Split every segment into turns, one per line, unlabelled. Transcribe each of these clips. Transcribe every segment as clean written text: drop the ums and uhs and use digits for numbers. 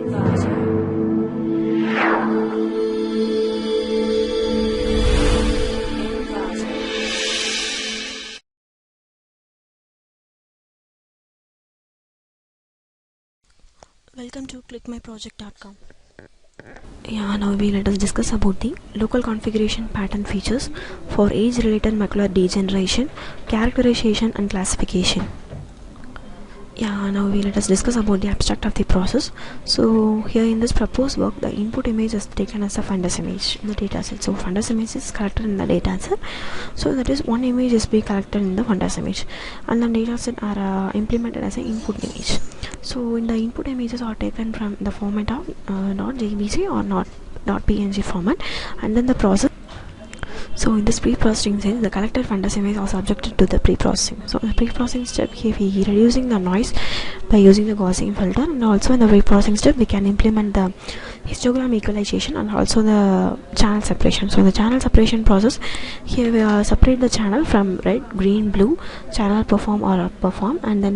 Welcome to clickmyproject.com. Now let us discuss about the local configuration pattern features for age-related macular degeneration, characterization and classification. Now let us discuss about the abstract of the process. So here in this proposed work, the input image is taken as a fundus image in the dataset. So fundus image is collected in the dataset. So that is one image is being collected in the fundus image, and the dataset are implemented as an input image. So in the input images are taken from the format of .jpg or .png format, and then the process. So in this pre-processing stage, the collected fundus image are subjected to the pre-processing. So in the pre-processing step, here we are reducing the noise by using the Gaussian filter, and also in the pre-processing step we can implement the histogram equalization and also the channel separation. So in the channel separation process, here we separate the channel from red, green, blue, channel perform or perform, and then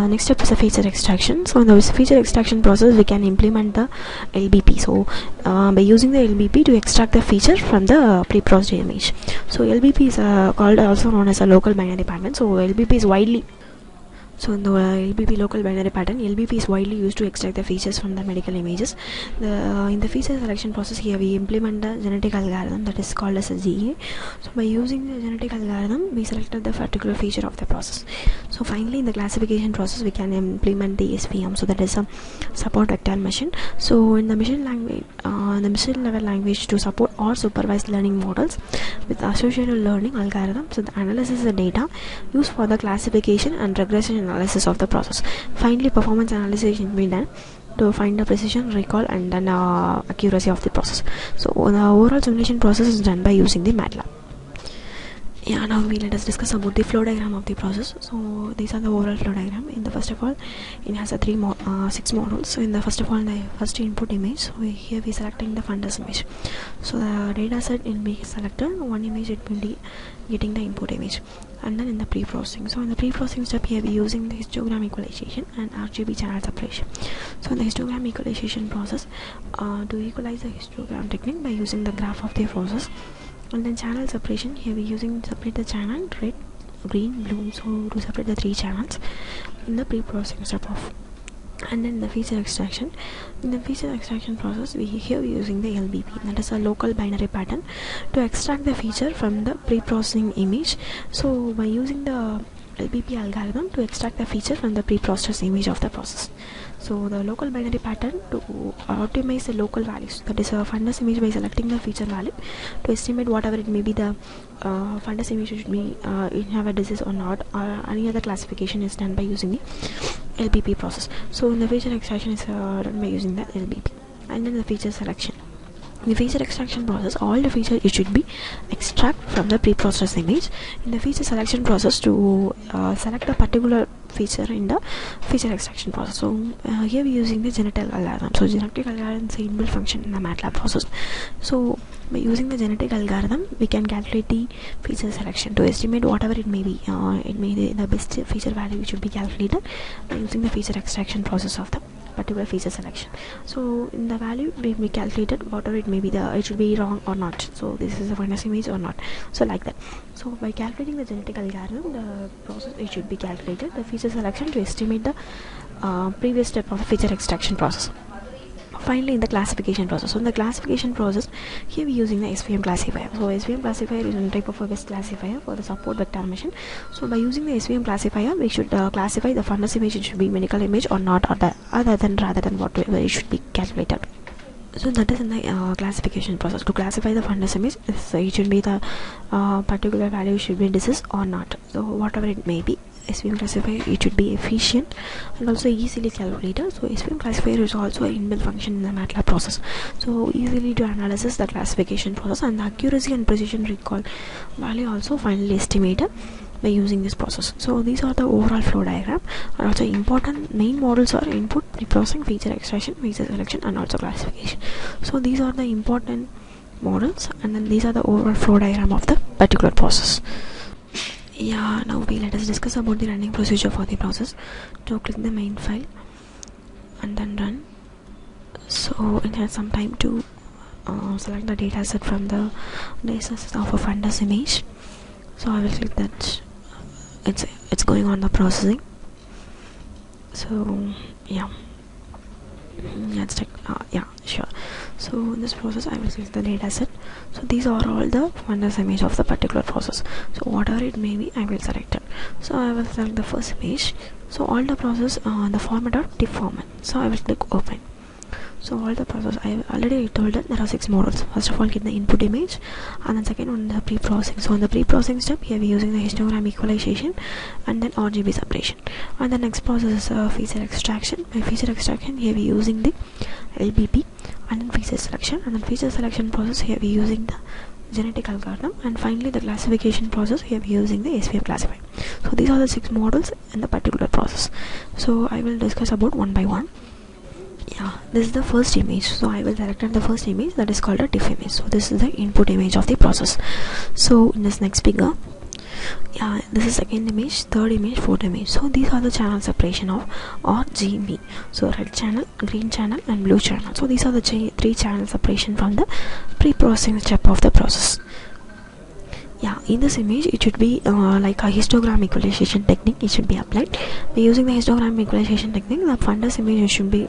next step is a feature extraction. So in the feature extraction process, we can implement the LBP. So by using the LBP to extract the feature from the pre-processed image. So LBP is called also known as a local binary pattern. So LBP is widely in the LBP local binary pattern, LBP is widely used to extract the features from the medical images. In the feature selection process, here we implement the genetic algorithm that is called as a GA. So by using the genetic algorithm, we selected the particular feature of the process. So finally, in the classification process, we can implement the SVM. So that is a support vector machine. So in the machine language, the machine level language to support or supervised learning models with associated learning algorithm. So the analysis of the data used for the classification and regression analysis of the process. Finally, performance analysis will be done to find the precision, recall and then accuracy of the process. So the overall simulation process is done by using the MATLAB. Now let us discuss about the flow diagram of the process. So these are the overall flow diagram. In the first of all, it has a 6 modules. So in the first of all, the first input image. So here we selecting the fundus image. So the data set will be selected. One image it will be getting the input image, and then in the pre-processing. So in the pre-processing step, here we using the histogram equalization and RGB channel separation. So in the histogram equalization process, to equalize the histogram technique by using the graph of the process. And then channel separation, here we using separate the channel red, green, blue. So to separate the 3 channels in the pre-processing step of. And then the feature extraction. In the feature extraction process, we using the LBP, that is a local binary pattern, to extract the feature from the pre-processing image. So by using the LBP algorithm to extract the feature from the pre-processed image of the process. So the local binary pattern to optimize the local values, that is a fundus image by selecting the feature value to estimate whatever it may be the fundus image should be have a disease or not, or any other classification is done by using the LBP process. So in the feature extraction is done by using the LBP. And then the feature selection. In the feature extraction process, all the features it should be extract from the pre-processed image. In the feature selection process, to select a particular feature in the feature extraction process. So here we using the genetic algorithm. So genetic algorithm is an inbuilt function in the MATLAB process. So by using the genetic algorithm, we can calculate the feature selection to estimate whatever it may be. It may be the best feature value which should be calculated by using the feature extraction process of the particular feature selection. So in the value we calculated whatever it may be, it should be wrong or not. So this is a fundus image or not. So like that. So by calculating the genetic algorithm, the process it should be calculated the feature selection to estimate the previous step of the feature extraction process. Finally, in the classification process. So in the classification process, here we using the SVM classifier. So SVM classifier is a type of a best classifier for the support vector machine. So by using the SVM classifier, we should classify the fundus image. It should be medical image or not, or rather than whatever it should be calculated. So that is in the classification process. To classify the fundus image, it should be the particular value should be disease or not. So whatever it may be, SVM classifier it should be efficient and also easily calculated. So SVM classifier is also an inbuilt function in the MATLAB process. So easily to analyze the classification process, and the accuracy and precision recall value also finally estimated by using this process. So these are the overall flow diagram, and also important main models are input, pre-processing, feature extraction, feature selection and also classification. So these are the important models, and then these are the overall flow diagram of the particular process. Now let us discuss about the running procedure for the process. To click the main file, and then run. So it has some time to select the dataset from the dataset of a fundus image. So I will click that. It's going on the processing. So yeah, let's check. Yeah, sure. So in this process I will click the dataset. So these are all the fundus image of the particular process. So whatever it may be, I will select it. So I will select the first image. So all the process the format of TIFF format. So I will click open. So all the process, I already told that there are 6 models. First of all, get the input image, and then second one the pre-processing. So in the pre-processing step, here we are using the histogram equalization and then RGB separation. And the next process is feature extraction. By feature extraction, here we are using the LBP, and then feature selection. And then feature selection process, here we are using the genetic algorithm, and finally the classification process, here we are using the SVM classifier. So these are the 6 models in the particular process. So I will discuss about one by one. Yeah, this is the first image. So I will select the first image, that is called a TIFF image. So this is the input image of the process. So in this next figure, yeah, this is second image, third image, fourth image. So these are the channel separation of RGB. So red channel, green channel and blue channel. So these are the 3 channel separation from the pre-processing step of the process. Yeah, in this image it should be like a histogram equalization technique. It should be applied by using the histogram equalization technique. The fundus image should be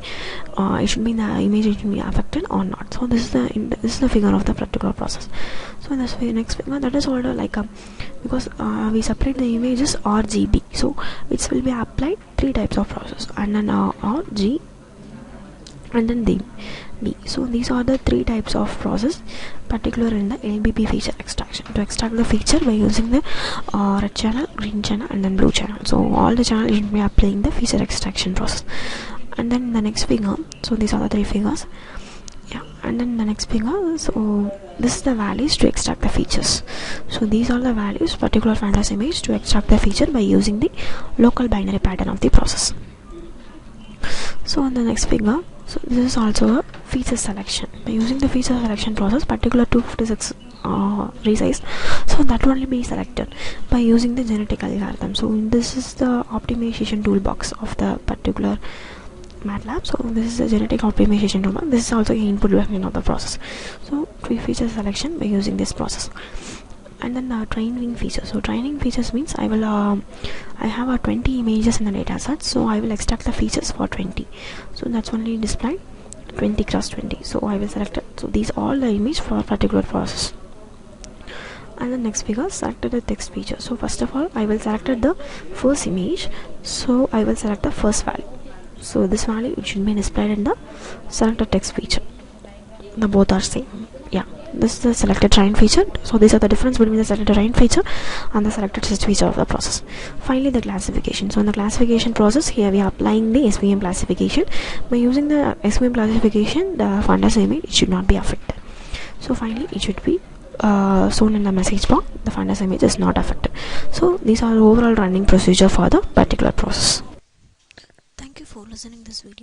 the image it should be affected or not. So this is the figure of the particular process. So in this next figure, that is called like because we separate the images RGB, so it will be applied 3 types of process, and then RG and then B. So these are the 3 types of process particular in the LBP feature extraction. To extract the feature by using the red channel, green channel and then blue channel. So all the channels should be applying the feature extraction process. And then the next figure, so these are the 3 figures. Yeah, and then the next figure, so this is the values to extract the features. So these are the values particular fundus image to extract the feature by using the local binary pattern of the process. So in the next figure, so this is also a feature selection. By using the feature selection process, particular 256 resize, so that will only be selected by using the genetic algorithm. So this is the optimization toolbox of the particular MATLAB. So this is the genetic optimization toolbox. This is also an input version of the process. So feature selection by using this process. And then the training feature. So training features means I have 20 images in the data set, so I will extract the features for 20. So that's only displayed 20 cross 20. So I will select it. So these all the image for a particular process. And the next figure, selected the text feature. So first of all, I will select the first image. So I will select the first value. So this value it should be displayed in the selected text feature. The both are same. Yeah, this is the selected train feature. So these are the difference between the selected train feature and the selected test feature of the process. Finally, the classification. So in the classification process, here we are applying the SVM classification. By using the SVM classification, the fundus image it should not be affected. So finally, it should be shown in the message box. The fundus image is not affected. So these are the overall running procedure for the particular process. Thank you for listening this video.